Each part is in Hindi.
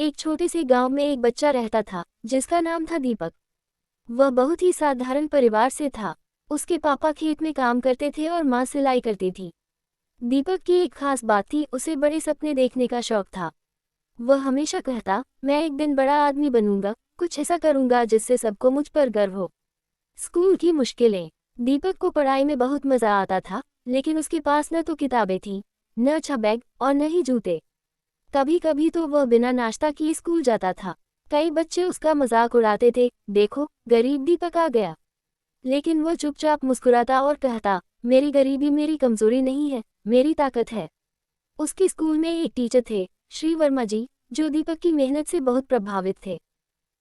एक छोटे से गांव में एक बच्चा रहता था जिसका नाम था दीपक। वह बहुत ही साधारण परिवार से था। उसके पापा खेत में काम करते थे और माँ सिलाई करती थी। दीपक की एक खास बात थी, उसे बड़े सपने देखने का शौक था। वह हमेशा कहता, मैं एक दिन बड़ा आदमी बनूंगा, कुछ ऐसा करूंगा जिससे सबको मुझ पर गर्व हो। स्कूल की मुश्किलें। दीपक को पढ़ाई में बहुत मजा आता था, लेकिन उसके पास न तो किताबें थीं, न अच्छा बैग और न ही जूते। कभी कभी तो वह बिना नाश्ता किए स्कूल जाता था। कई बच्चे उसका मजाक उड़ाते थे, देखो गरीब दीपक आ गया। लेकिन वह चुपचाप मुस्कुराता और कहता, मेरी गरीबी मेरी कमजोरी नहीं है, मेरी ताकत है। उसके स्कूल में एक टीचर थे, श्री वर्मा जी, जो दीपक की मेहनत से बहुत प्रभावित थे।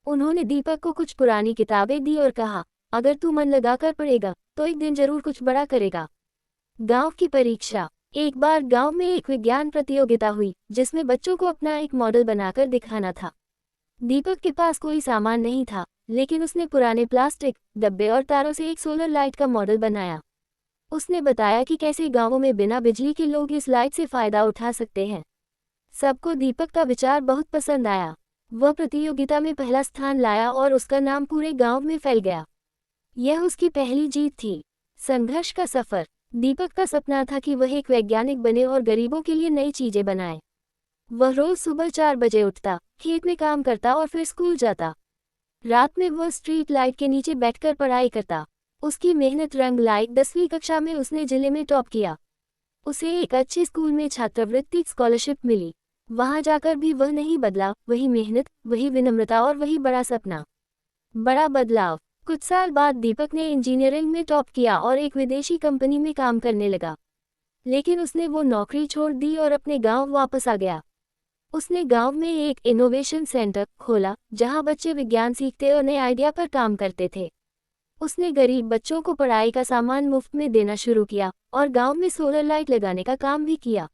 उन्होंने दीपक को कुछ पुरानी किताबें दी और कहा, अगर तू मन लगाकर पढ़ेगा तो एक दिन जरूर कुछ बड़ा करेगा। गांव की परीक्षा। एक बार गांव में एक विज्ञान प्रतियोगिता हुई जिसमें बच्चों को अपना एक मॉडल बनाकर दिखाना था। दीपक के पास कोई सामान नहीं था, लेकिन उसने पुराने प्लास्टिक डब्बे और तारों से एक सोलर लाइट का मॉडल बनाया। उसने बताया कि कैसे गांवों में बिना बिजली के लोग इस लाइट से फायदा उठा सकते हैं। सबको दीपक का विचार बहुत पसंद आया। वह प्रतियोगिता में पहला स्थान लाया और उसका नाम पूरे गांव में फैल गया। यह उसकी पहली जीत थी। संघर्ष का सफर। दीपक का सपना था कि वह एक वैज्ञानिक बने और गरीबों के लिए नई चीजें बनाए। वह रोज सुबह 4 बजे उठता, खेत में काम करता और फिर स्कूल जाता। रात में वह स्ट्रीट लाइट के नीचे बैठकर पढ़ाई करता। उसकी मेहनत रंग लाई। 10वीं कक्षा में उसने जिले में टॉप किया। उसे एक अच्छे स्कूल में छात्रवृत्ति स्कॉलरशिप मिली। वहां जाकर भी वह नहीं बदला, वही मेहनत, वही विनम्रता और वही बड़ा सपना। बड़ा बदलाव। कुछ साल बाद दीपक ने इंजीनियरिंग में टॉप किया और एक विदेशी कंपनी में काम करने लगा। लेकिन उसने वो नौकरी छोड़ दी और अपने गांव वापस आ गया। उसने गांव में एक इनोवेशन सेंटर खोला जहां बच्चे विज्ञान सीखते और नए आइडिया पर काम करते थे। उसने गरीब बच्चों को पढ़ाई का सामान मुफ्त में देना शुरू किया और गांव में सोलर लाइट लगाने का काम भी किया।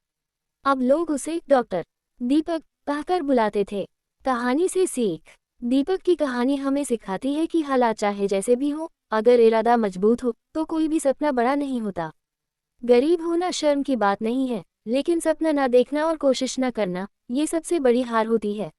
अब लोग उसे डॉक्टर दीपक कहकर बुलाते थे। कहानी से सीख। दीपक की कहानी हमें सिखाती है कि हालात चाहे जैसे भी हो, अगर इरादा मजबूत हो तो कोई भी सपना बड़ा नहीं होता। गरीब होना शर्म की बात नहीं है, लेकिन सपना ना देखना और कोशिश ना करना, ये सबसे बड़ी हार होती है।